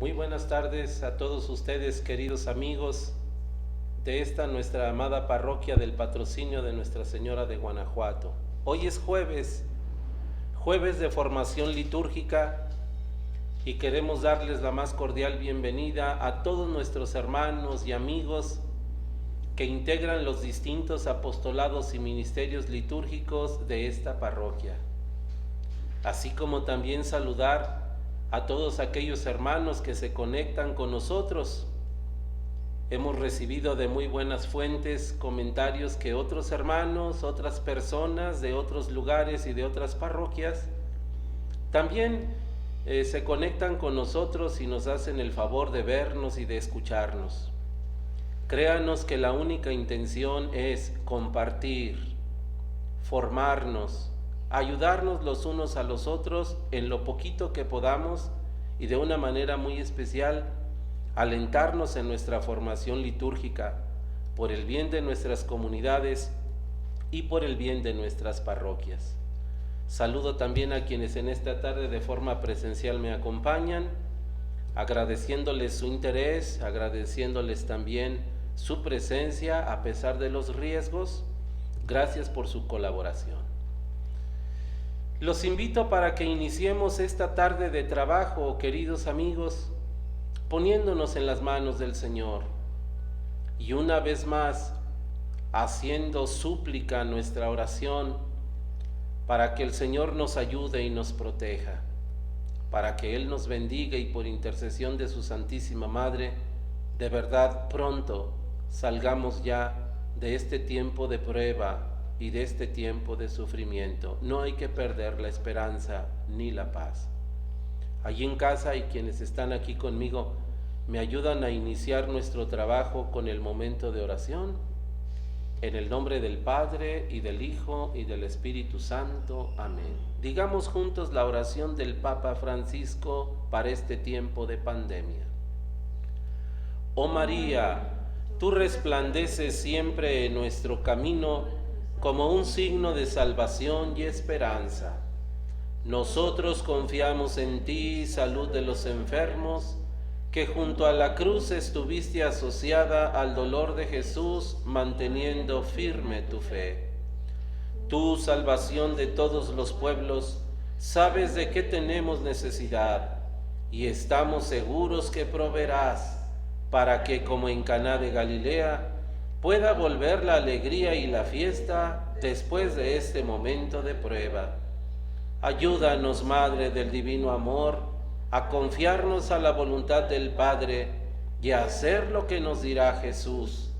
Muy buenas tardes a todos ustedes, queridos amigos de esta nuestra amada parroquia del Patrocinio de Nuestra Señora de Guanajuato. Hoy es jueves de formación litúrgica, y queremos darles la más cordial bienvenida a todos nuestros hermanos y amigos que integran los distintos apostolados y ministerios litúrgicos de esta parroquia, así como también saludar a todos aquellos hermanos que se conectan con nosotros. Hemos recibido de muy buenas fuentes comentarios que otros hermanos, otras personas de otros lugares y de otras parroquias también se conectan con nosotros y nos hacen el favor de vernos y de escucharnos. Créanos que la única intención es compartir, formarnos, ayudarnos los unos a los otros en lo poquito que podamos, y de una manera muy especial alentarnos en nuestra formación litúrgica por el bien de nuestras comunidades y por el bien de nuestras parroquias. Saludo también a quienes en esta tarde de forma presencial me acompañan, agradeciéndoles su interés, agradeciéndoles también su presencia a pesar de los riesgos. Gracias por su colaboración. Los invito para que iniciemos esta tarde de trabajo, queridos amigos, poniéndonos en las manos del Señor y una vez más haciendo súplica nuestra oración para que el Señor nos ayude y nos proteja, para que Él nos bendiga y por intercesión de su Santísima Madre, de verdad pronto salgamos ya de este tiempo de prueba y de este tiempo de sufrimiento. No hay que perder la esperanza ni la paz. Allí en casa y quienes están aquí conmigo, ¿me ayudan a iniciar nuestro trabajo con el momento de oración? En el nombre del Padre, y del Hijo, y del Espíritu Santo. Amén. Digamos juntos la oración del Papa Francisco para este tiempo de pandemia. Oh María, tú resplandeces siempre en nuestro camino como un signo de salvación y esperanza. Nosotros confiamos en ti, salud de los enfermos, que junto a la cruz estuviste asociada al dolor de Jesús, manteniendo firme tu fe. Tú, salvación de todos los pueblos, sabes de qué tenemos necesidad, y estamos seguros que proveerás, para que, como en Caná de Galilea, pueda volver la alegría y la fiesta después de este momento de prueba. Ayúdanos, Madre del Divino Amor, a confiarnos a la voluntad del Padre y a hacer lo que nos dirá Jesús,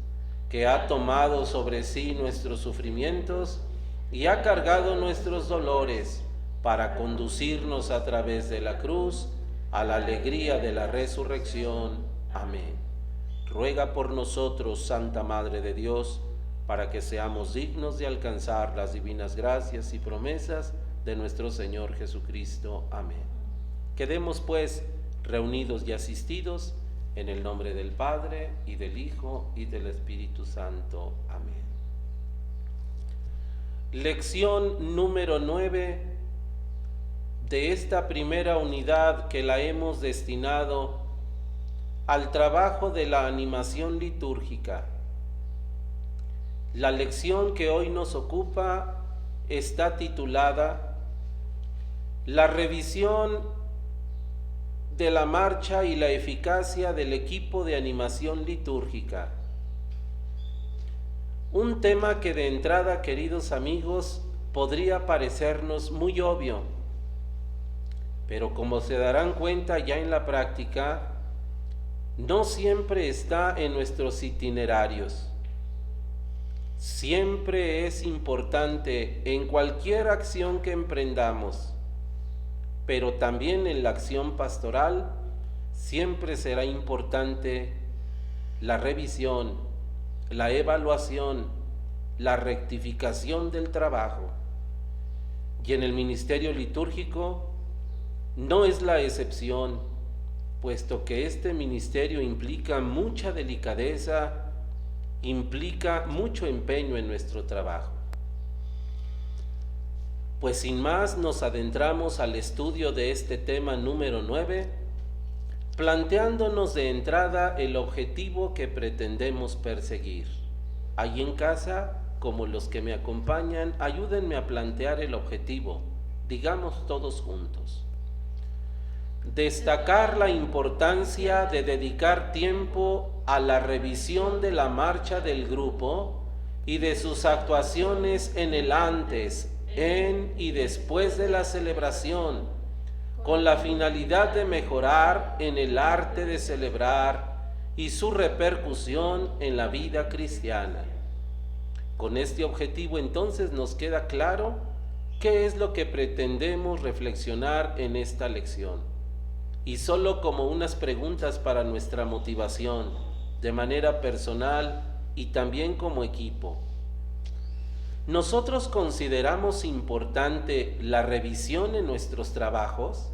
que ha tomado sobre sí nuestros sufrimientos y ha cargado nuestros dolores para conducirnos a través de la cruz a la alegría de la resurrección. Amén. Ruega por nosotros, Santa Madre de Dios, para que seamos dignos de alcanzar las divinas gracias y promesas de nuestro Señor Jesucristo. Amén. Quedemos pues reunidos y asistidos en el nombre del Padre, y del Hijo, y del Espíritu Santo. Amén. Lección número 9 de esta primera unidad que la hemos destinado al trabajo de la animación litúrgica. La lección que hoy nos ocupa está titulada La revisión de la marcha y la eficacia del equipo de animación litúrgica. Un tema que de entrada, queridos amigos, podría parecernos muy obvio, pero como se darán cuenta ya en la práctica, no siempre está en nuestros itinerarios. Siempre es importante en cualquier acción que emprendamos, pero también en la acción pastoral siempre será importante la revisión, la evaluación, la rectificación del trabajo. Y en el ministerio litúrgico no es la excepción, puesto que este ministerio implica mucha delicadeza, implica mucho empeño en nuestro trabajo. Pues sin más nos adentramos al estudio de este tema número 9, planteándonos de entrada el objetivo que pretendemos perseguir. Ahí en casa, como los que me acompañan, ayúdenme a plantear el objetivo, digamos todos juntos. Destacar la importancia de dedicar tiempo a la revisión de la marcha del grupo y de sus actuaciones en el antes, en y después de la celebración, con la finalidad de mejorar en el arte de celebrar y su repercusión en la vida cristiana. Con este objetivo entonces nos queda claro qué es lo que pretendemos reflexionar en esta lección. Y solo como unas preguntas para nuestra motivación, de manera personal y también como equipo. ¿Nosotros consideramos importante la revisión en nuestros trabajos?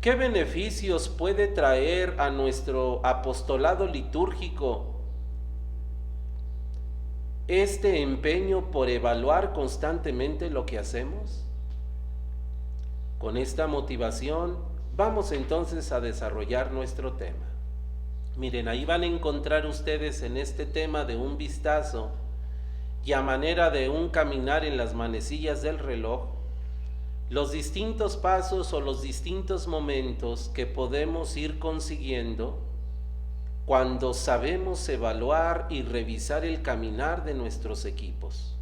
¿Qué beneficios puede traer a nuestro apostolado litúrgico este empeño por evaluar constantemente lo que hacemos? Con esta motivación vamos entonces a desarrollar nuestro tema. Miren, ahí van a encontrar ustedes en este tema de un vistazo y a manera de un caminar en las manecillas del reloj, los distintos pasos o los distintos momentos que podemos ir consiguiendo cuando sabemos evaluar y revisar el caminar de nuestros equipos.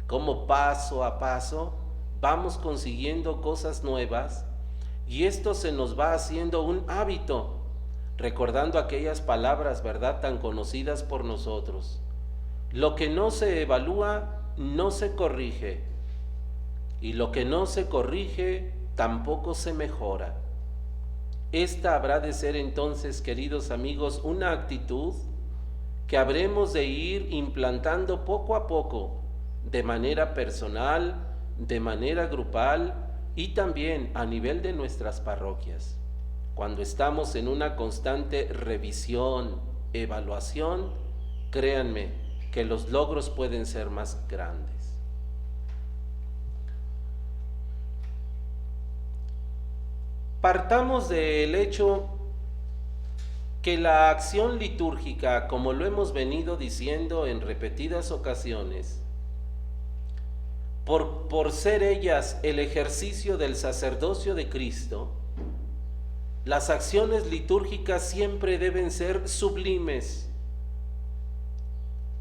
Cómo paso a paso vamos consiguiendo cosas nuevas y esto se nos va haciendo un hábito, recordando aquellas palabras, ¿verdad?, tan conocidas por nosotros. Lo que no se evalúa, no se corrige, y lo que no se corrige, tampoco se mejora. Esta habrá de ser entonces, queridos amigos, una actitud que habremos de ir implantando poco a poco, de manera personal, de manera grupal y también a nivel de nuestras parroquias. Cuando estamos en una constante revisión, evaluación, créanme que los logros pueden ser más grandes. Partamos del hecho que la acción litúrgica, como lo hemos venido diciendo en repetidas ocasiones, por ser ellas el ejercicio del sacerdocio de Cristo, las acciones litúrgicas siempre deben ser sublimes,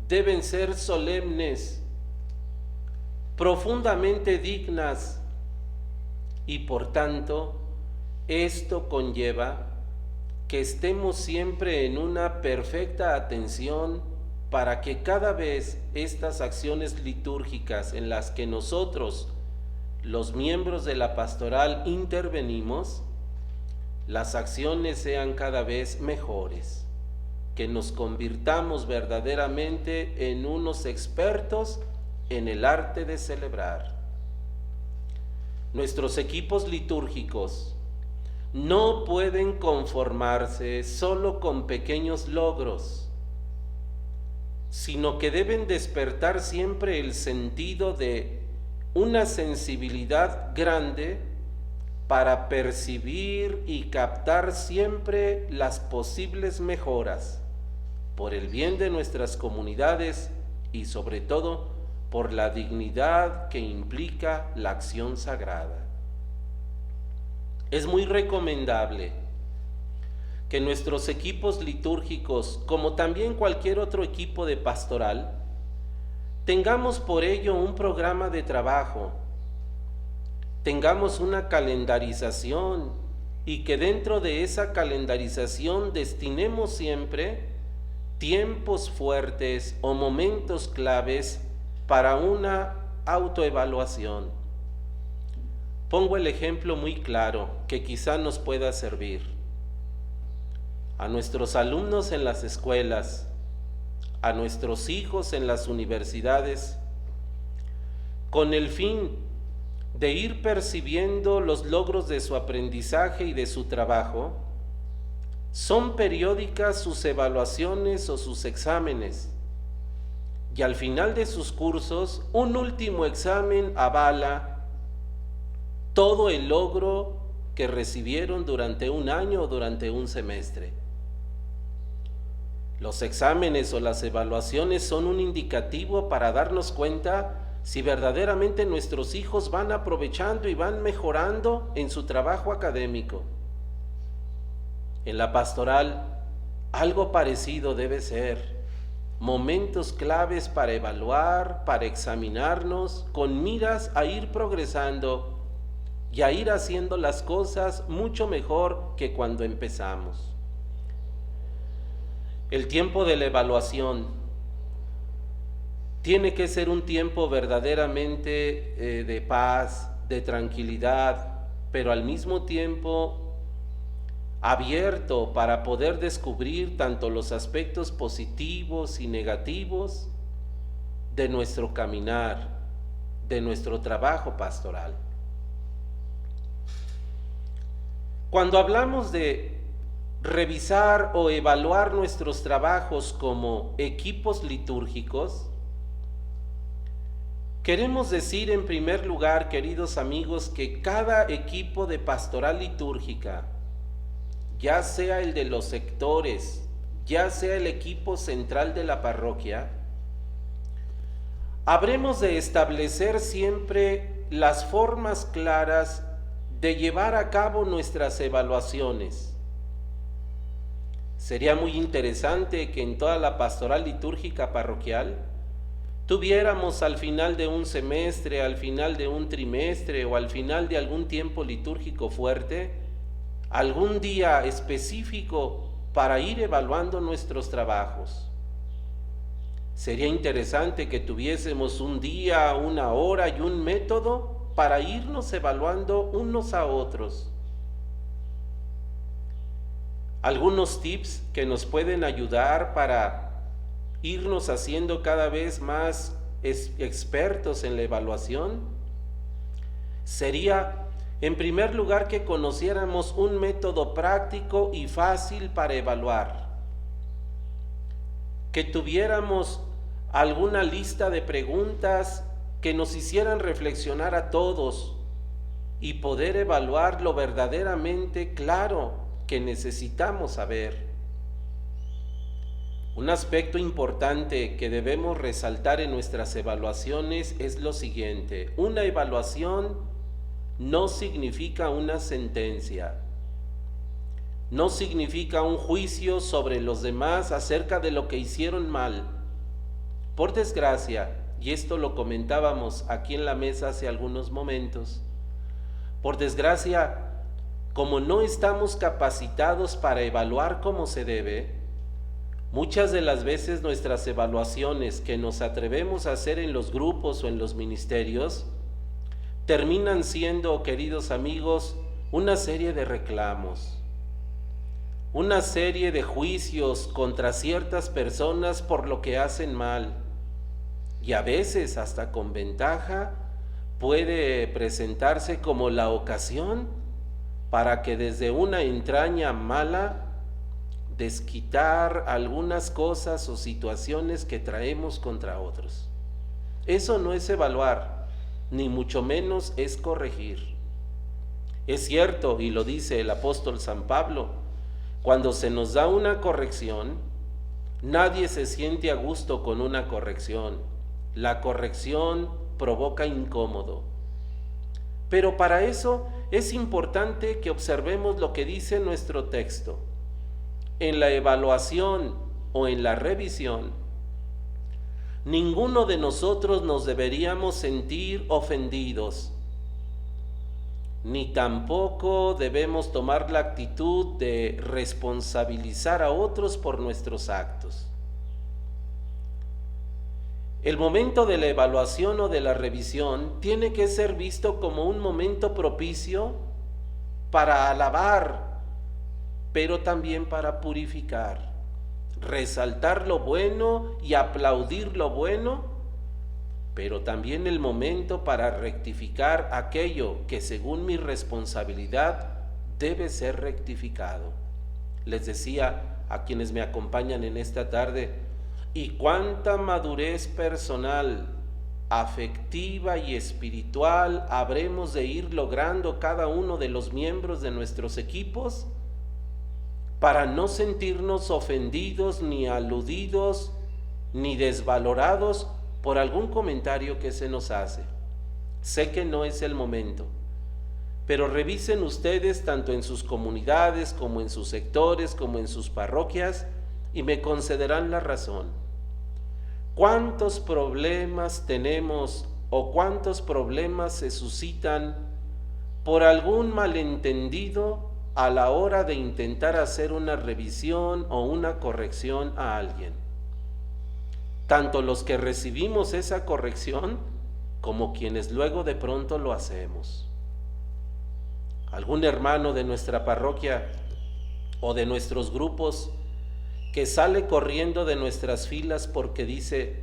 deben ser solemnes, profundamente dignas, y por tanto, esto conlleva que estemos siempre en una perfecta atención para que cada vez estas acciones litúrgicas en las que nosotros, los miembros de la pastoral, intervenimos, las acciones sean cada vez mejores, que nos convirtamos verdaderamente en unos expertos en el arte de celebrar. Nuestros equipos litúrgicos no pueden conformarse solo con pequeños logros, sino que deben despertar siempre el sentido de una sensibilidad grande para percibir y captar siempre las posibles mejoras por el bien de nuestras comunidades y sobre todo por la dignidad que implica la acción sagrada. Es muy recomendable que nuestros equipos litúrgicos, como también cualquier otro equipo de pastoral, tengamos por ello un programa de trabajo, tengamos una calendarización y que dentro de esa calendarización destinemos siempre tiempos fuertes o momentos claves para una autoevaluación. Pongo el ejemplo muy claro que quizá nos pueda servir. A nuestros alumnos en las escuelas, a nuestros hijos en las universidades, con el fin de ir percibiendo los logros de su aprendizaje y de su trabajo, son periódicas sus evaluaciones o sus exámenes, y al final de sus cursos, un último examen avala todo el logro que recibieron durante un año o durante un semestre. Los exámenes o las evaluaciones son un indicativo para darnos cuenta si verdaderamente nuestros hijos van aprovechando y van mejorando en su trabajo académico. En la pastoral, algo parecido debe ser. Momentos claves para evaluar, para examinarnos, con miras a ir progresando y a ir haciendo las cosas mucho mejor que cuando empezamos. El tiempo de la evaluación tiene que ser un tiempo verdaderamente de paz, de tranquilidad, pero al mismo tiempo abierto para poder descubrir tanto los aspectos positivos y negativos de nuestro caminar, de nuestro trabajo pastoral. Cuando hablamos de revisar o evaluar nuestros trabajos como equipos litúrgicos, queremos decir en primer lugar, queridos amigos, que cada equipo de pastoral litúrgica, ya sea el de los sectores, ya sea el equipo central de la parroquia, habremos de establecer siempre las formas claras de llevar a cabo nuestras evaluaciones. Sería muy interesante que en toda la pastoral litúrgica parroquial tuviéramos al final de un semestre, al final de un trimestre o al final de algún tiempo litúrgico fuerte, algún día específico para ir evaluando nuestros trabajos. Sería interesante que tuviésemos un día, una hora y un método para irnos evaluando unos a otros. Algunos tips que nos pueden ayudar para irnos haciendo cada vez más expertos en la evaluación sería, en primer lugar, que conociéramos un método práctico y fácil para evaluar, que tuviéramos alguna lista de preguntas que nos hicieran reflexionar a todos y poder evaluar lo verdaderamente claro que necesitamos saber. Un aspecto importante que debemos resaltar en nuestras evaluaciones es lo siguiente: una evaluación no significa una sentencia, no significa un juicio sobre los demás acerca de lo que hicieron mal. Por desgracia, y esto lo comentábamos aquí en la mesa hace algunos momentos, por desgracia, como no estamos capacitados para evaluar como se debe, muchas de las veces nuestras evaluaciones que nos atrevemos a hacer en los grupos o en los ministerios terminan siendo, queridos amigos, una serie de reclamos, una serie de juicios contra ciertas personas por lo que hacen mal, y a veces hasta con ventaja puede presentarse como la ocasión para que desde una entraña mala desquitar algunas cosas o situaciones que traemos contra otros. Eso no es evaluar, ni mucho menos es corregir. Es cierto, y lo dice el apóstol San Pablo, cuando se nos da una corrección, nadie se siente a gusto con una corrección. La corrección provoca incómodo. Pero para eso es importante que observemos lo que dice nuestro texto. En la evaluación o en la revisión, ninguno de nosotros nos deberíamos sentir ofendidos, ni tampoco debemos tomar la actitud de responsabilizar a otros por nuestros actos. El momento de la evaluación o de la revisión tiene que ser visto como un momento propicio para alabar, pero también para purificar, resaltar lo bueno y aplaudir lo bueno, pero también el momento para rectificar aquello que según mi responsabilidad debe ser rectificado. Les decía a quienes me acompañan en esta tarde, y cuánta madurez personal afectiva y espiritual habremos de ir logrando cada uno de los miembros de nuestros equipos para no sentirnos ofendidos, ni aludidos, ni desvalorados por algún comentario que se nos hace? Sé que no es el momento, pero revisen ustedes tanto en sus comunidades como en sus sectores, como en sus parroquias, y me concederán la razón. ¿Cuántos problemas tenemos o cuántos problemas se suscitan por algún malentendido a la hora de intentar hacer una revisión o una corrección a alguien? Tanto los que recibimos esa corrección como quienes luego de pronto lo hacemos. Algún hermano de nuestra parroquia o de nuestros grupos que sale corriendo de nuestras filas porque dice: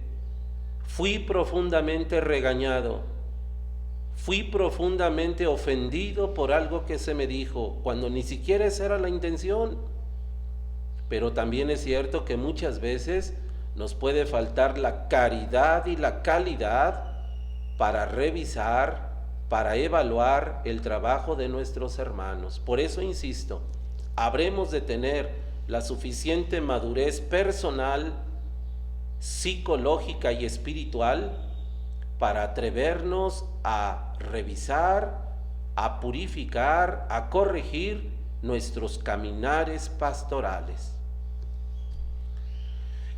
fui profundamente regañado, fui profundamente ofendido por algo que se me dijo, cuando ni siquiera esa era la intención. Pero también es cierto que muchas veces nos puede faltar la caridad y la calidad para revisar, para evaluar el trabajo de nuestros hermanos. Por eso insisto, habremos de tener la suficiente madurez personal, psicológica y espiritual para atrevernos a revisar, a purificar, a corregir nuestros caminares pastorales.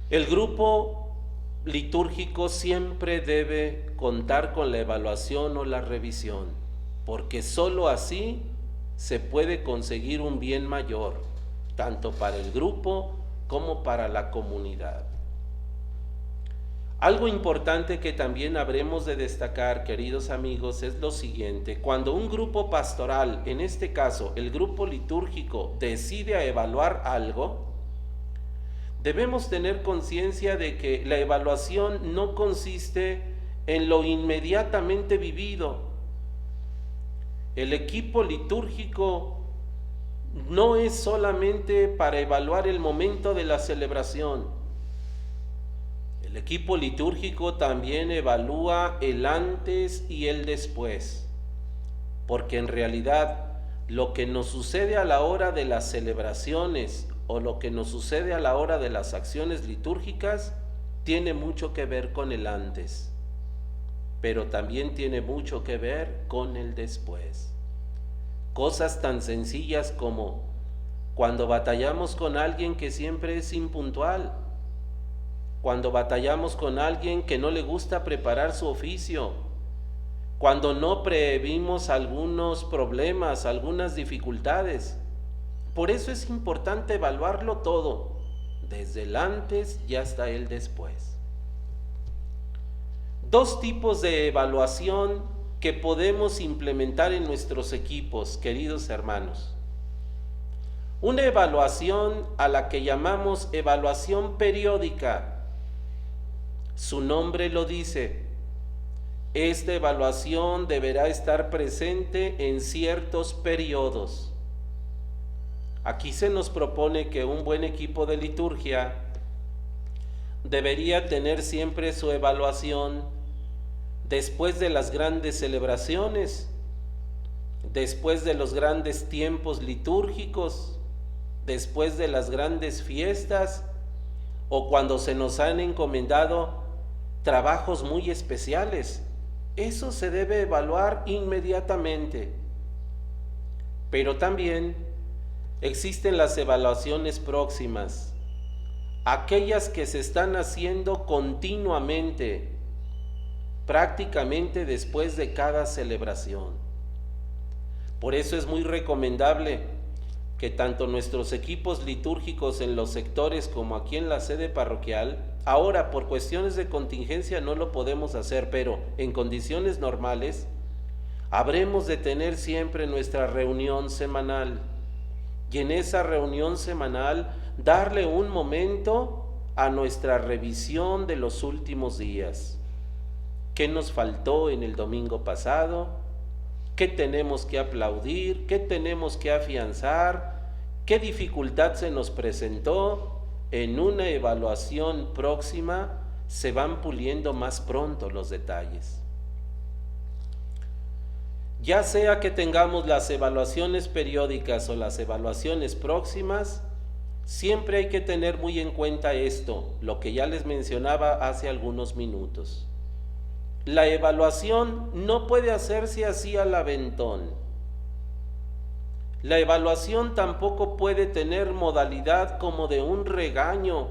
El grupo litúrgico siempre debe contar con la evaluación o la revisión, porque sólo así se puede conseguir un bien mayor, tanto para el grupo como para la comunidad. Algo importante que también habremos de destacar, queridos amigos, es lo siguiente: cuando un grupo pastoral, en este caso el grupo litúrgico, decide evaluar algo, debemos tener conciencia de que la evaluación no consiste en lo inmediatamente vivido. El equipo litúrgico no es solamente para evaluar el momento de la celebración. El equipo litúrgico también evalúa el antes y el después, porque en realidad lo que nos sucede a la hora de las celebraciones o lo que nos sucede a la hora de las acciones litúrgicas tiene mucho que ver con el antes, pero también tiene mucho que ver con el después. Cosas tan sencillas como cuando batallamos con alguien que siempre es impuntual, cuando batallamos con alguien que no le gusta preparar su oficio, cuando no previmos algunos problemas, algunas dificultades. Por eso es importante evaluarlo todo, desde el antes y hasta el después. Dos tipos de evaluación que podemos implementar en nuestros equipos, queridos hermanos. Una evaluación a la que llamamos evaluación periódica. Su nombre lo dice. Esta evaluación deberá estar presente en ciertos periodos. Aquí se nos propone que un buen equipo de liturgia debería tener siempre su evaluación después de las grandes celebraciones, después de los grandes tiempos litúrgicos, después de las grandes fiestas o cuando se nos han encomendado trabajos muy especiales. Eso se debe evaluar inmediatamente. Pero también existen las evaluaciones próximas, aquellas que se están haciendo continuamente, prácticamente después de cada celebración. Por eso es muy recomendable que tanto nuestros equipos litúrgicos en los sectores como aquí en la sede parroquial, ahora por cuestiones de contingencia no lo podemos hacer, pero en condiciones normales habremos de tener siempre nuestra reunión semanal, y en esa reunión semanal darle un momento a nuestra revisión de los últimos días. ¿Qué nos faltó en el domingo pasado? ¿Qué tenemos que aplaudir? ¿Qué tenemos que afianzar? ¿Qué dificultad se nos presentó? En una evaluación próxima se van puliendo más pronto los detalles. Ya sea que tengamos las evaluaciones periódicas o las evaluaciones próximas, siempre hay que tener muy en cuenta esto, lo que ya les mencionaba hace algunos minutos. La evaluación no puede hacerse así al aventón. La evaluación tampoco puede tener modalidad como de un regaño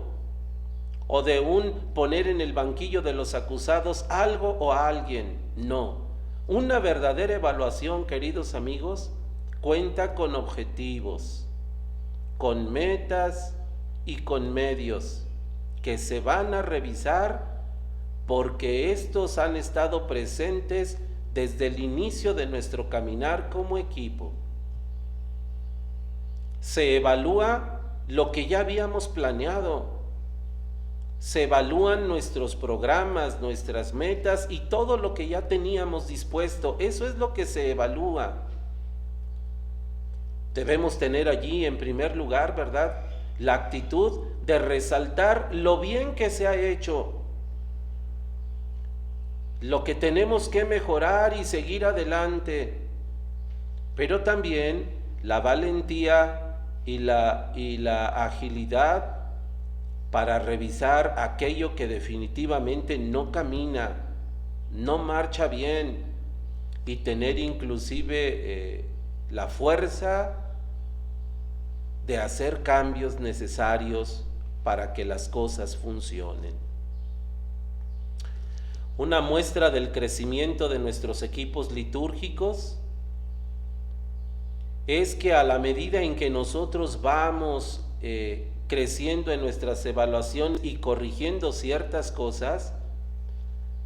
o de un poner en el banquillo de los acusados algo o a alguien. No. Una verdadera evaluación, queridos amigos, cuenta con objetivos, con metas y con medios que se van a revisar porque estos han estado presentes desde el inicio de nuestro caminar como equipo. Se evalúa lo que ya habíamos planeado. Se evalúan nuestros programas, nuestras metas y todo lo que ya teníamos dispuesto. Eso es lo que se evalúa. Debemos tener allí en primer lugar, ¿verdad?, la actitud de resaltar lo bien que se ha hecho, lo que tenemos que mejorar y seguir adelante, pero también la valentía y la agilidad para revisar aquello que definitivamente no camina, no marcha bien, y tener inclusive la fuerza de hacer cambios necesarios para que las cosas funcionen. Una muestra del crecimiento de nuestros equipos litúrgicos es que a la medida en que nosotros vamos creciendo en nuestras evaluaciones y corrigiendo ciertas cosas,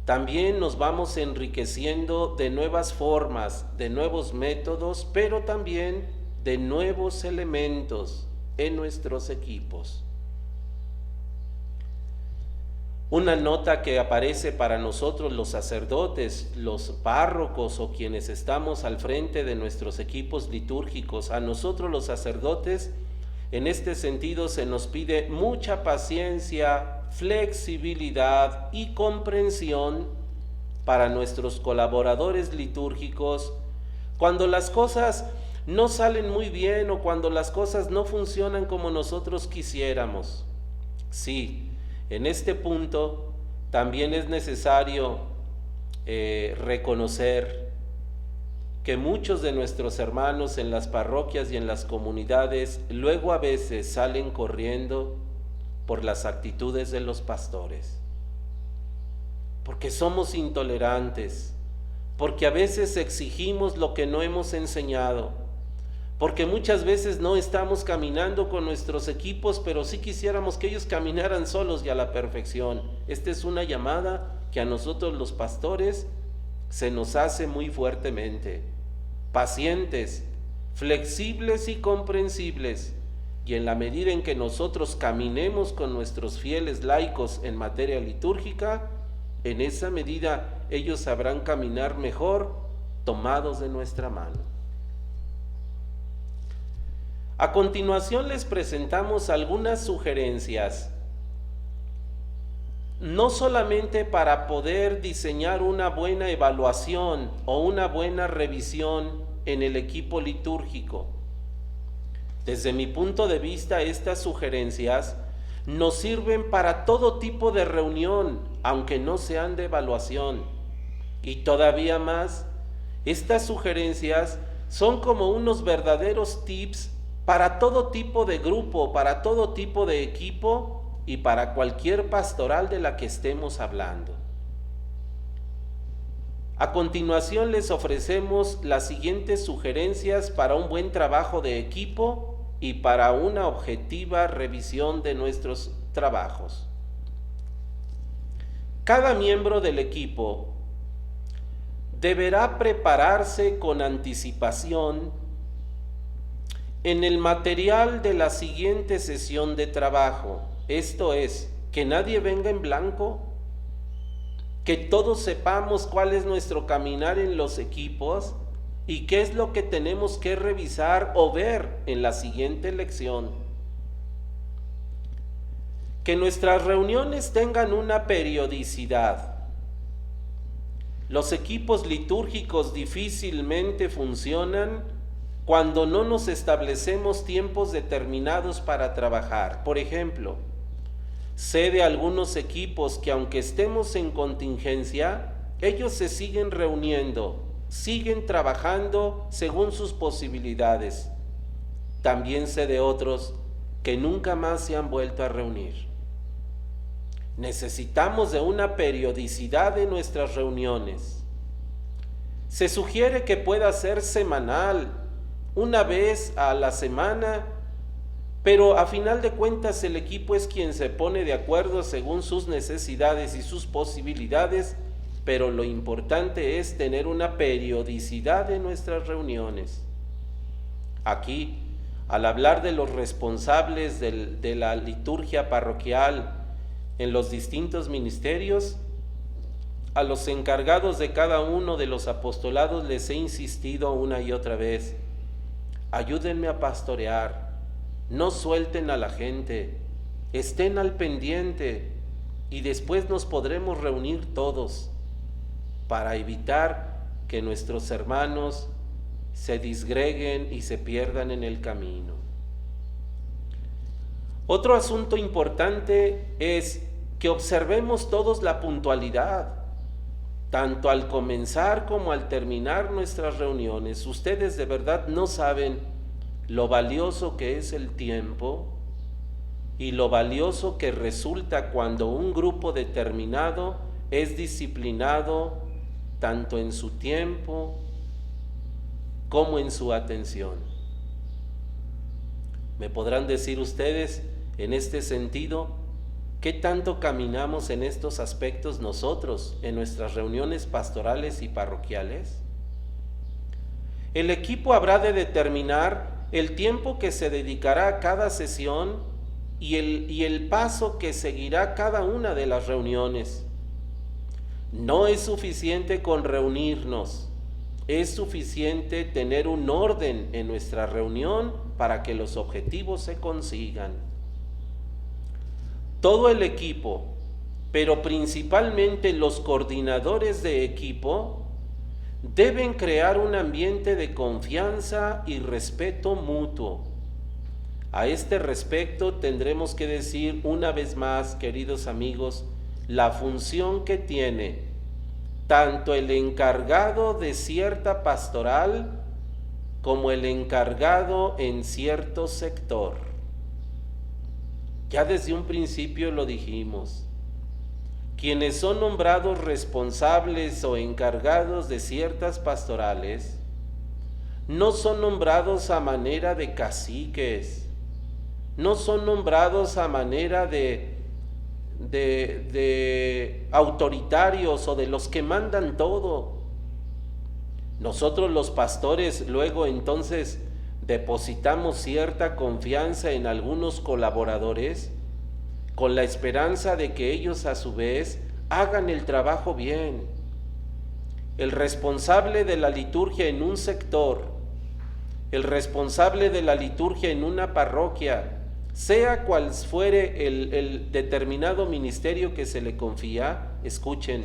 también nos vamos enriqueciendo de nuevas formas, de nuevos métodos, pero también de nuevos elementos en nuestros equipos. Una nota que aparece para nosotros los sacerdotes, los párrocos o quienes estamos al frente de nuestros equipos litúrgicos, a nosotros los sacerdotes, en este sentido se nos pide mucha paciencia, flexibilidad y comprensión para nuestros colaboradores litúrgicos cuando las cosas no salen muy bien o cuando las cosas no funcionan como nosotros quisiéramos. Sí, en este punto también es necesario reconocer que muchos de nuestros hermanos en las parroquias y en las comunidades luego a veces salen corriendo por las actitudes de los pastores, porque somos intolerantes, porque a veces exigimos lo que no hemos enseñado, porque muchas veces no estamos caminando con nuestros equipos, pero sí quisiéramos que ellos caminaran solos y a la perfección. Esta es una llamada que a nosotros los pastores se nos hace muy fuertemente. Pacientes, flexibles y comprensibles, y en la medida en que nosotros caminemos con nuestros fieles laicos en materia litúrgica, en esa medida ellos sabrán caminar mejor tomados de nuestra mano. A continuación les presentamos algunas sugerencias, no solamente para poder diseñar una buena evaluación o una buena revisión en el equipo litúrgico. Desde mi punto de vista, estas sugerencias nos sirven para todo tipo de reunión, aunque no sean de evaluación. Y todavía más, estas sugerencias son como unos verdaderos tips para todo tipo de grupo, para todo tipo de equipo y para cualquier pastoral de la que estemos hablando. A continuación les ofrecemos las siguientes sugerencias para un buen trabajo de equipo y para una objetiva revisión de nuestros trabajos. Cada miembro del equipo deberá prepararse con anticipación en el material de la siguiente sesión de trabajo. Esto es, que nadie venga en blanco, que todos sepamos cuál es nuestro caminar en los equipos y qué es lo que tenemos que revisar o ver en la siguiente lección. Que nuestras reuniones tengan una periodicidad. Los equipos litúrgicos difícilmente funcionan cuando no nos establecemos tiempos determinados para trabajar. Por ejemplo, sé de algunos equipos que aunque estemos en contingencia, ellos se siguen reuniendo, siguen trabajando según sus posibilidades. También sé de otros que nunca más se han vuelto a reunir. Necesitamos de una periodicidad en nuestras reuniones. Se sugiere que pueda ser semanal, una vez a la semana, pero a final de cuentas el equipo es quien se pone de acuerdo según sus necesidades y sus posibilidades, pero lo importante es tener una periodicidad en nuestras reuniones. Aquí, al hablar de los responsables de la liturgia parroquial en los distintos ministerios, a los encargados de cada uno de los apostolados les he insistido una y otra vez: ayúdenme a pastorear, no suelten a la gente, estén al pendiente y después nos podremos reunir todos para evitar que nuestros hermanos se disgreguen y se pierdan en el camino. Otro asunto importante es que observemos todos la puntualidad, tanto al comenzar como al terminar nuestras reuniones. Ustedes de verdad no saben lo valioso que es el tiempo y lo valioso que resulta cuando un grupo determinado es disciplinado tanto en su tiempo como en su atención. Me podrán decir ustedes, en este sentido, ¿qué tanto caminamos en estos aspectos nosotros en nuestras reuniones pastorales y parroquiales? El equipo habrá de determinar el tiempo que se dedicará a cada sesión y el paso que seguirá cada una de las reuniones. No es suficiente con reunirnos, es suficiente tener un orden en nuestra reunión para que los objetivos se consigan. Todo el equipo, pero principalmente los coordinadores de equipo, deben crear un ambiente de confianza y respeto mutuo. A este respecto tendremos que decir una vez más, queridos amigos, la función que tiene tanto el encargado de cierta pastoral como el encargado en cierto sector. Ya desde un principio lo dijimos. Quienes son nombrados responsables o encargados de ciertas pastorales no son nombrados a manera de caciques, no son nombrados a manera de autoritarios o de los que mandan todo. Nosotros los pastores luego entonces depositamos cierta confianza en algunos colaboradores con la esperanza de que ellos a su vez hagan el trabajo bien. El responsable de la liturgia en un sector, el responsable de la liturgia en una parroquia, sea cual fuere el determinado ministerio que se le confía, escuchen,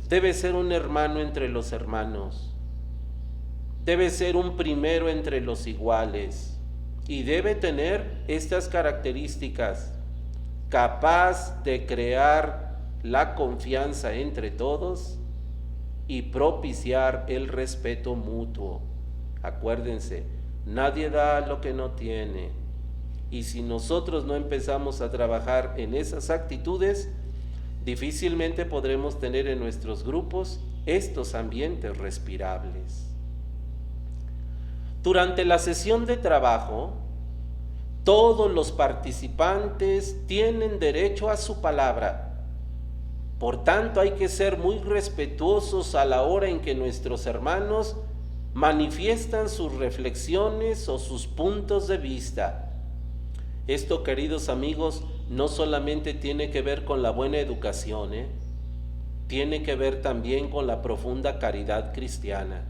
debe ser un hermano entre los hermanos, debe ser un primero entre los iguales y debe tener estas características: capaz de crear la confianza entre todos y propiciar el respeto mutuo. Acuérdense, nadie da lo que no tiene. Y si nosotros no empezamos a trabajar en esas actitudes, difícilmente podremos tener en nuestros grupos estos ambientes respirables. Durante la sesión de trabajo, todos los participantes tienen derecho a su palabra. Por tanto, hay que ser muy respetuosos a la hora en que nuestros hermanos manifiestan sus reflexiones o sus puntos de vista. Esto, queridos amigos, no solamente tiene que ver con la buena educación, tiene que ver también con la profunda caridad cristiana.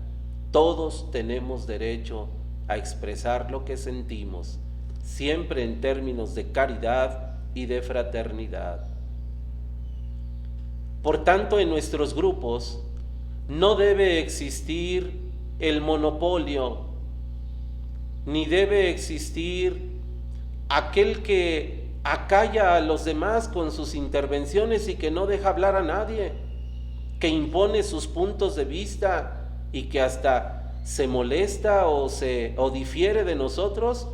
Todos tenemos derecho a expresar lo que sentimos, siempre en términos de caridad y de fraternidad. Por tanto, en nuestros grupos no debe existir el monopolio, ni debe existir aquel que acalla a los demás con sus intervenciones y que no deja hablar a nadie, que impone sus puntos de vista y que hasta se molesta o difiere de nosotros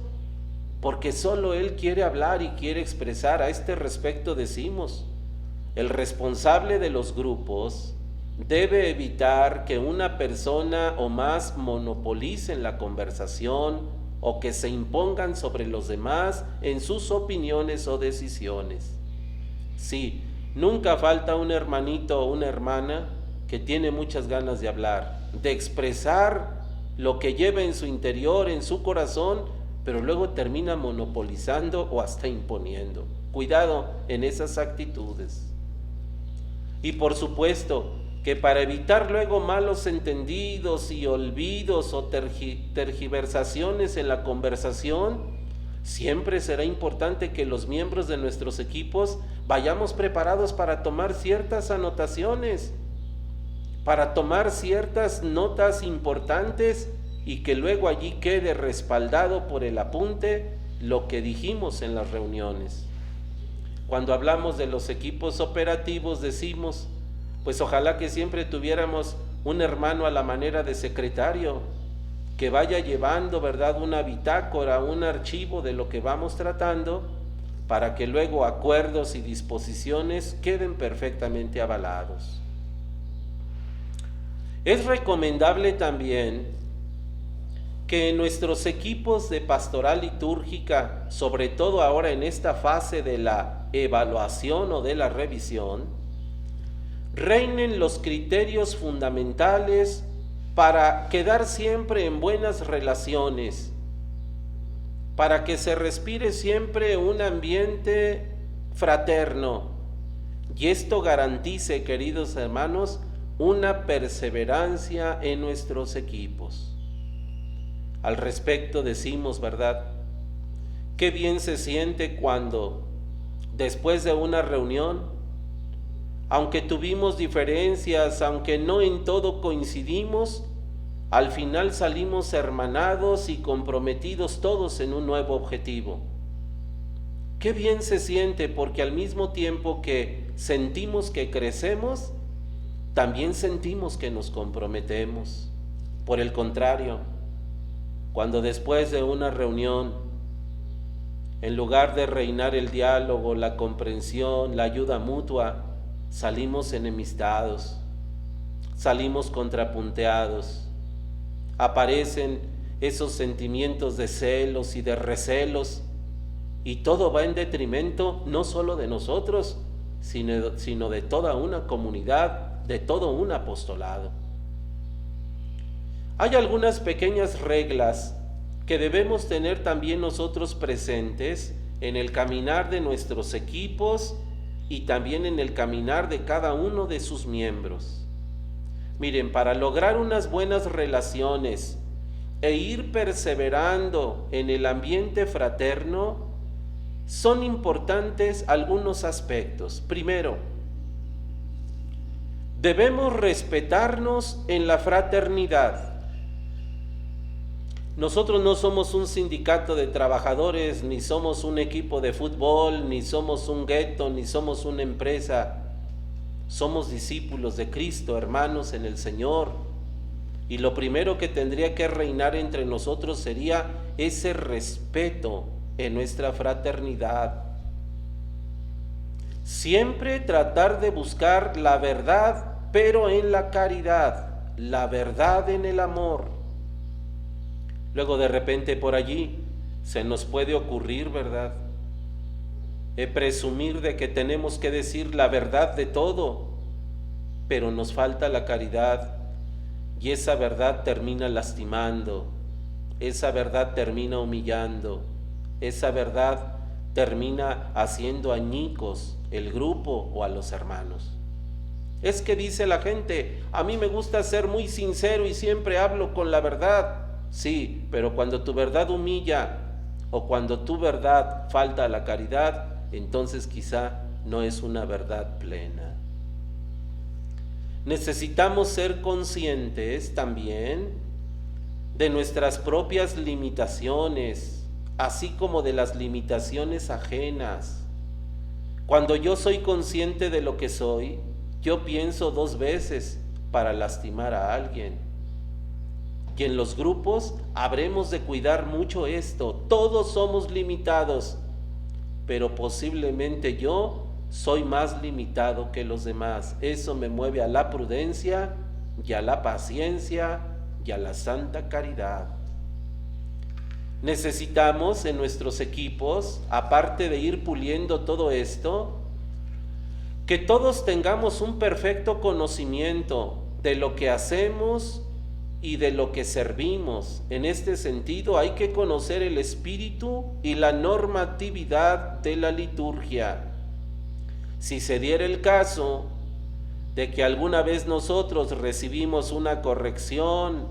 porque solo él quiere hablar y quiere expresar. A este respecto decimos, el responsable de los grupos debe evitar que una persona o más monopolicen la conversación o que se impongan sobre los demás en sus opiniones o decisiones. Sí, nunca falta un hermanito o una hermana que tiene muchas ganas de hablar, de expresar lo que lleva en su interior, en su corazón, pero luego termina monopolizando o hasta imponiendo. Cuidado en esas actitudes. Y por supuesto que para evitar luego malos entendidos y olvidos o tergiversaciones en la conversación, siempre será importante que los miembros de nuestros equipos vayamos preparados para tomar ciertas anotaciones, para tomar ciertas notas importantes y que luego allí quede respaldado por el apunte lo que dijimos en las reuniones. Cuando hablamos de los equipos operativos decimos, pues ojalá que siempre tuviéramos un hermano a la manera de secretario, que vaya llevando, ¿verdad?, una bitácora, un archivo de lo que vamos tratando, para que luego acuerdos y disposiciones queden perfectamente avalados. Es recomendable también que en nuestros equipos de pastoral litúrgica, sobre todo ahora en esta fase de la evaluación o de la revisión, reinen los criterios fundamentales para quedar siempre en buenas relaciones, para que se respire siempre un ambiente fraterno. Y esto garantice, queridos hermanos, una perseverancia en nuestros equipos. Al respecto decimos, ¿verdad?, qué bien se siente cuando, después de una reunión, aunque tuvimos diferencias, aunque no en todo coincidimos, al final salimos hermanados y comprometidos todos en un nuevo objetivo. Qué bien se siente, porque al mismo tiempo que sentimos que crecemos, también sentimos que nos comprometemos. Por el contrario, cuando después de una reunión, en lugar de reinar el diálogo, la comprensión, la ayuda mutua, salimos enemistados, salimos contrapunteados, aparecen esos sentimientos de celos y de recelos, y todo va en detrimento no solo de nosotros, sino de toda una comunidad, de todo un apostolado. Hay algunas pequeñas reglas que debemos tener también nosotros presentes en el caminar de nuestros equipos y también en el caminar de cada uno de sus miembros. Miren, para lograr unas buenas relaciones e ir perseverando en el ambiente fraterno, son importantes algunos aspectos. Primero, debemos respetarnos en la fraternidad. Nosotros no somos un sindicato de trabajadores, ni somos un equipo de fútbol, ni somos un gueto, ni somos una empresa. Somos discípulos de Cristo, hermanos en el Señor. Y lo primero que tendría que reinar entre nosotros sería ese respeto en nuestra fraternidad. Siempre tratar de buscar la verdad, pero en la caridad, la verdad en el amor. Luego de repente por allí se nos puede ocurrir, ¿verdad?, presumir de que tenemos que decir la verdad de todo, pero nos falta la caridad y esa verdad termina lastimando, esa verdad termina humillando, esa verdad termina haciendo añicos el grupo o a los hermanos. Es que dice la gente, a mí me gusta ser muy sincero y siempre hablo con la verdad. Sí, pero cuando tu verdad humilla o cuando tu verdad falta a la caridad, entonces quizá no es una verdad plena. Necesitamos ser conscientes también de nuestras propias limitaciones, así como de las limitaciones ajenas. Cuando yo soy consciente de lo que soy, yo pienso 2 veces para lastimar a alguien. Y en los grupos habremos de cuidar mucho esto. Todos somos limitados, pero posiblemente yo soy más limitado que los demás. Eso me mueve a la prudencia y a la paciencia y a la santa caridad. Necesitamos en nuestros equipos, aparte de ir puliendo todo esto, que todos tengamos un perfecto conocimiento de lo que hacemos y de lo que servimos. En este sentido hay que conocer el espíritu y la normatividad de la liturgia. Si se diera el caso de que alguna vez nosotros recibimos una corrección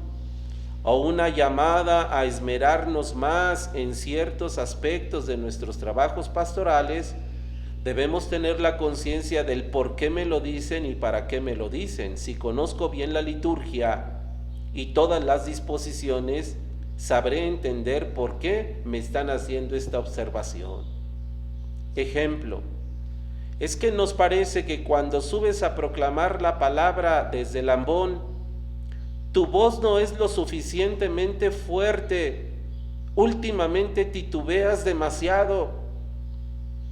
o una llamada a esmerarnos más en ciertos aspectos de nuestros trabajos pastorales, debemos tener la conciencia del por qué me lo dicen y para qué me lo dicen. Si conozco bien la liturgia y todas las disposiciones, sabré entender por qué me están haciendo esta observación. Ejemplo, es que nos parece que cuando subes a proclamar la palabra desde el ambón, tu voz no es lo suficientemente fuerte, últimamente titubeas demasiado.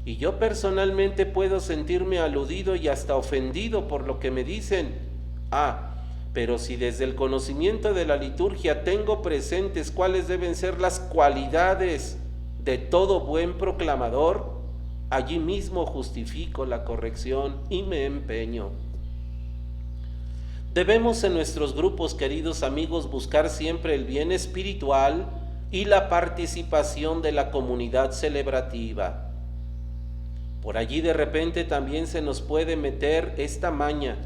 Y yo personalmente puedo sentirme aludido y hasta ofendido por lo que me dicen. Pero si desde el conocimiento de la liturgia tengo presentes cuáles deben ser las cualidades de todo buen proclamador, allí mismo justifico la corrección y me empeño. Debemos en nuestros grupos, queridos amigos, buscar siempre el bien espiritual y la participación de la comunidad celebrativa. Por allí de repente también se nos puede meter esta maña.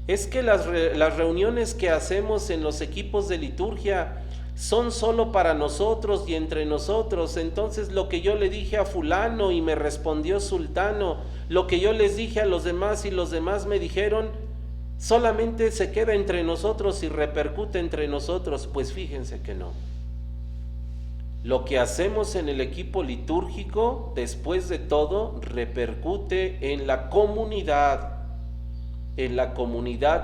Es que las reuniones que hacemos en los equipos de liturgia son solo para nosotros y entre nosotros. Entonces lo que yo le dije a fulano y me respondió sultano, lo que yo les dije a los demás y los demás me dijeron, solamente se queda entre nosotros y repercute entre nosotros. Pues fíjense que no. Lo que hacemos en el equipo litúrgico, después de todo, repercute en la comunidad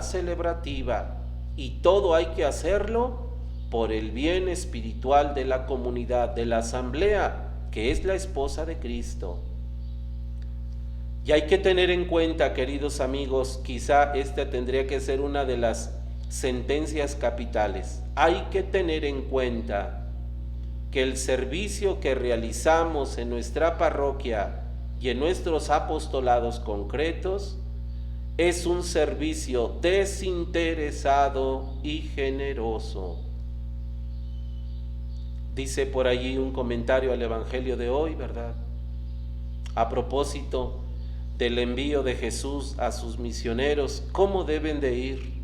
celebrativa, y todo hay que hacerlo por el bien espiritual de la comunidad, de la asamblea, que es la esposa de Cristo. Y hay que tener en cuenta, queridos amigos, quizá esta tendría que ser una de las sentencias capitales. Hay que tener en cuenta que el servicio que realizamos en nuestra parroquia y en nuestros apostolados concretos es un servicio desinteresado y generoso. Dice por allí un comentario al Evangelio de hoy, ¿verdad? A propósito del envío de Jesús a sus misioneros, ¿cómo deben de ir?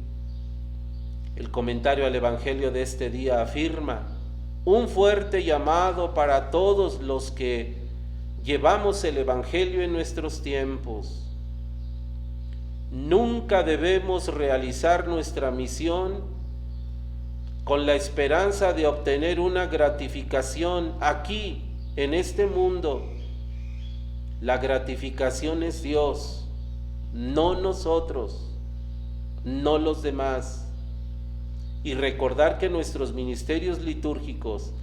El comentario al Evangelio de este día afirma: un fuerte llamado para todos los que llevamos el Evangelio en nuestros tiempos. Nunca debemos realizar nuestra misión con la esperanza de obtener una gratificación aquí, en este mundo. La gratificación es Dios, no nosotros, no los demás. Y recordar que nuestros ministerios litúrgicos,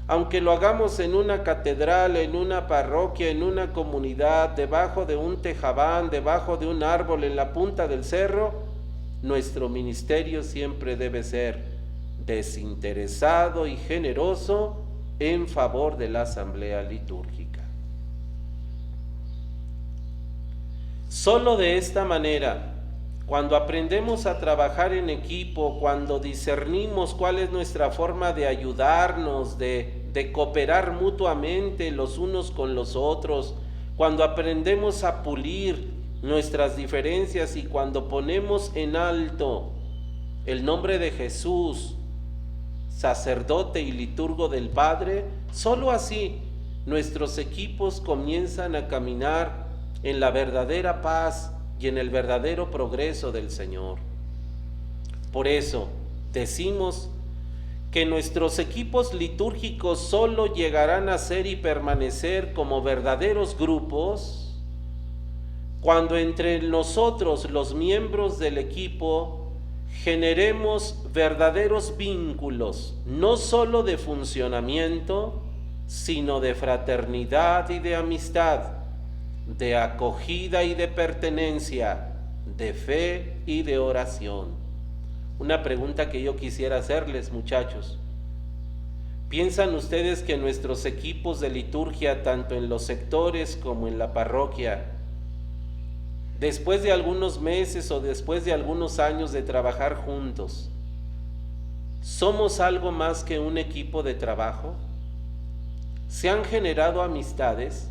aunque lo hagamos en una catedral, en una parroquia, en una comunidad, debajo de un tejabán, debajo de un árbol, en la punta del cerro, nuestro ministerio siempre debe ser desinteresado y generoso en favor de la asamblea litúrgica. Solo de esta manera, cuando aprendemos a trabajar en equipo, cuando discernimos cuál es nuestra forma de ayudarnos, de cooperar mutuamente los unos con los otros, cuando aprendemos a pulir nuestras diferencias y cuando ponemos en alto el nombre de Jesús, sacerdote y liturgo del Padre, solo así nuestros equipos comienzan a caminar en la verdadera paz y en el verdadero progreso del Señor. Por eso decimos que nuestros equipos litúrgicos solo llegarán a ser y permanecer como verdaderos grupos cuando entre nosotros, los miembros del equipo, generemos verdaderos vínculos, no solo de funcionamiento, sino de fraternidad y de amistad, de acogida y de pertenencia, de fe y de oración. Una pregunta que yo quisiera hacerles, muchachos. ¿Piensan ustedes que nuestros equipos de liturgia, tanto en los sectores como en la parroquia, después de algunos meses o después de algunos años de trabajar juntos, somos algo más que un equipo de trabajo? ¿Se han generado amistades?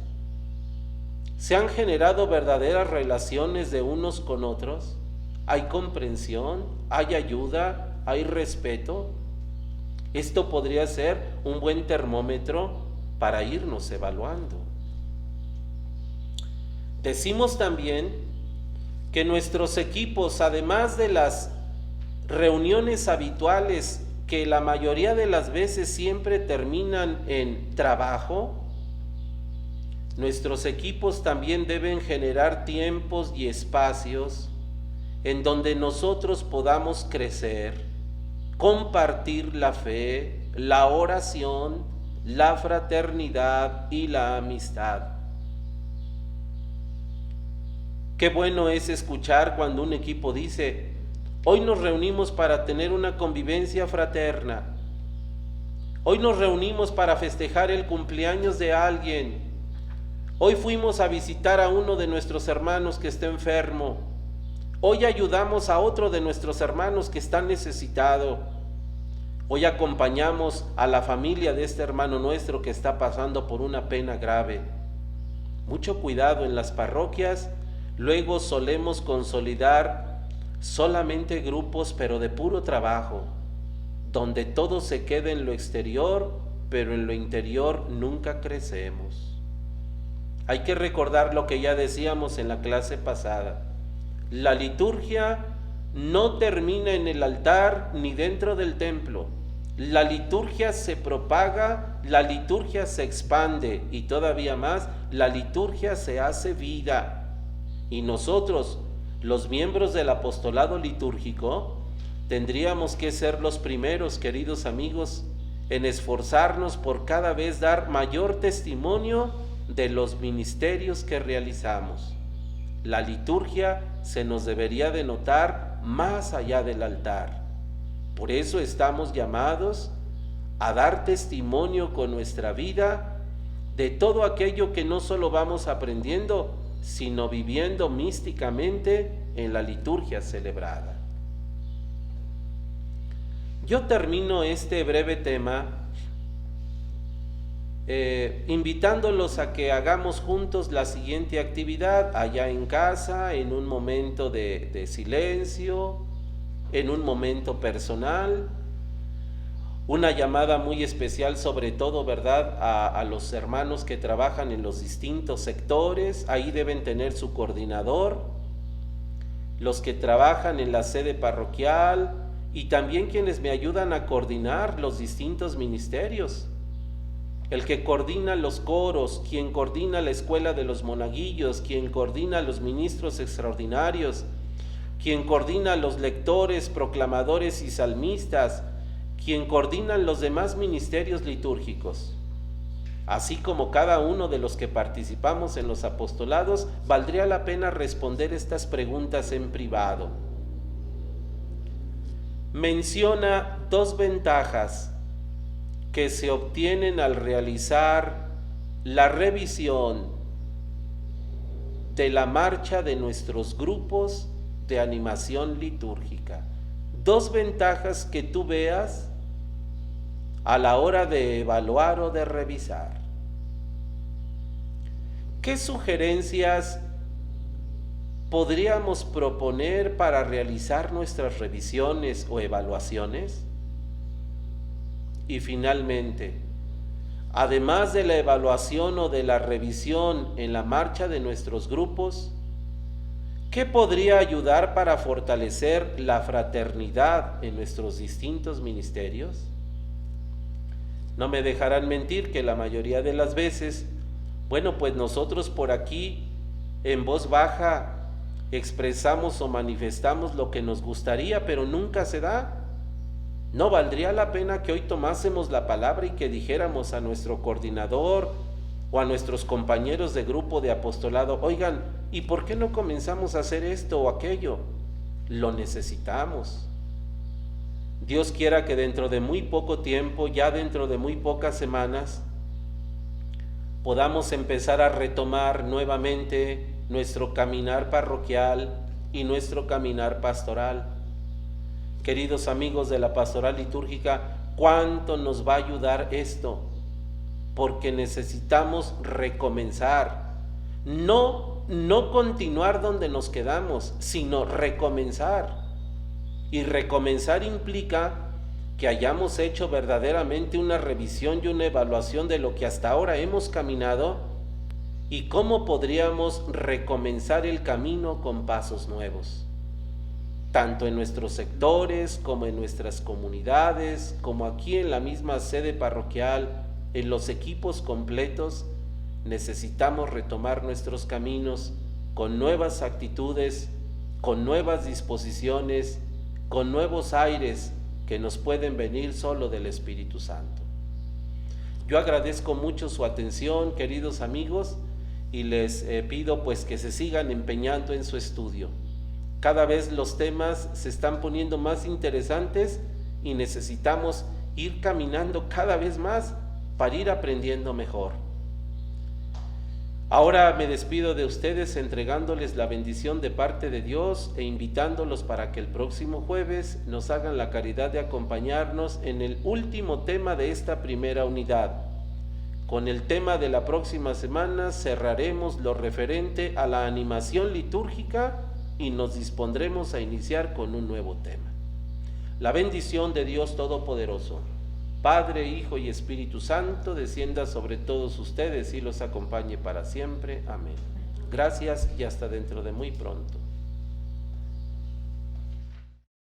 ¿Se han generado verdaderas relaciones de unos con otros? ¿Hay comprensión? ¿Hay ayuda? ¿Hay respeto? Esto podría ser un buen termómetro para irnos evaluando. Decimos también que nuestros equipos, además de las reuniones habituales que la mayoría de las veces siempre terminan en trabajo, nuestros equipos también deben generar tiempos y espacios en donde nosotros podamos crecer, compartir la fe, la oración, la fraternidad y la amistad. Qué bueno es escuchar cuando un equipo dice: hoy nos reunimos para tener una convivencia fraterna, hoy nos reunimos para festejar el cumpleaños de alguien, hoy fuimos a visitar a uno de nuestros hermanos que está enfermo, hoy ayudamos a otro de nuestros hermanos que está necesitado, hoy acompañamos a la familia de este hermano nuestro que está pasando por una pena grave. Mucho cuidado en las parroquias. Luego solemos consolidar solamente grupos, pero de puro trabajo, donde todo se queda en lo exterior, pero en lo interior nunca crecemos. Hay que recordar lo que ya decíamos en la clase pasada. La liturgia no termina en el altar ni dentro del templo. La liturgia se propaga, la liturgia se expande y todavía más, la liturgia se hace vida. Y nosotros, los miembros del apostolado litúrgico, tendríamos que ser los primeros, queridos amigos, en esforzarnos por cada vez dar mayor testimonio de los ministerios que realizamos. La liturgia se nos debería de notar más allá del altar. Por eso estamos llamados a dar testimonio con nuestra vida de todo aquello que no solo vamos aprendiendo, sino viviendo místicamente en la liturgia celebrada. Yo termino este breve tema invitándolos a que hagamos juntos la siguiente actividad allá en casa, en un momento de silencio, en un momento personal, una llamada muy especial sobre todo, ¿verdad?, a los hermanos que trabajan en los distintos sectores. Ahí deben tener su coordinador, los que trabajan en la sede parroquial y también quienes me ayudan a coordinar los distintos ministerios. El que coordina los coros, quien coordina la escuela de los monaguillos, quien coordina los ministros extraordinarios, quien coordina los lectores, proclamadores y salmistas, quien coordina los demás ministerios litúrgicos. Así como cada uno de los que participamos en los apostolados, valdría la pena responder estas preguntas en privado. Menciona dos ventajas que se obtienen al realizar la revisión de la marcha de nuestros grupos de animación litúrgica. Dos ventajas que tú veas a la hora de evaluar o de revisar. ¿Qué sugerencias podríamos proponer para realizar nuestras revisiones o evaluaciones? Y finalmente, además de la evaluación o de la revisión en la marcha de nuestros grupos, ¿qué podría ayudar para fortalecer la fraternidad en nuestros distintos ministerios? No me dejarán mentir que la mayoría de las veces, bueno, pues nosotros por aquí en voz baja expresamos o manifestamos lo que nos gustaría, pero nunca se da. ¿No valdría la pena que hoy tomásemos la palabra y que dijéramos a nuestro coordinador o a nuestros compañeros de grupo de apostolado, oigan, ¿y por qué no comenzamos a hacer esto o aquello? Lo necesitamos. Dios quiera que dentro de muy poco tiempo, ya dentro de muy pocas semanas, podamos empezar a retomar nuevamente nuestro caminar parroquial y nuestro caminar pastoral. Queridos amigos de la pastoral litúrgica, ¿cuánto nos va a ayudar esto? Porque necesitamos recomenzar, no continuar donde nos quedamos, sino recomenzar. Y recomenzar implica que hayamos hecho verdaderamente una revisión y una evaluación de lo que hasta ahora hemos caminado y cómo podríamos recomenzar el camino con pasos nuevos, tanto en nuestros sectores como en nuestras comunidades, como aquí en la misma sede parroquial, en los equipos completos. Necesitamos retomar nuestros caminos con nuevas actitudes, con nuevas disposiciones, con nuevos aires que nos pueden venir solo del Espíritu Santo. Yo agradezco mucho su atención, queridos amigos, y les pido pues que se sigan empeñando en su estudio. Cada vez los temas se están poniendo más interesantes y necesitamos ir caminando cada vez más para ir aprendiendo mejor. Ahora me despido de ustedes entregándoles la bendición de parte de Dios e invitándolos para que el próximo jueves nos hagan la caridad de acompañarnos en el último tema de esta primera unidad. Con el tema de la próxima semana cerraremos lo referente a la animación litúrgica y nos dispondremos a iniciar con un nuevo tema. La bendición de Dios Todopoderoso, Padre, Hijo y Espíritu Santo, descienda sobre todos ustedes y los acompañe para siempre. Amén. Gracias y hasta dentro de muy pronto.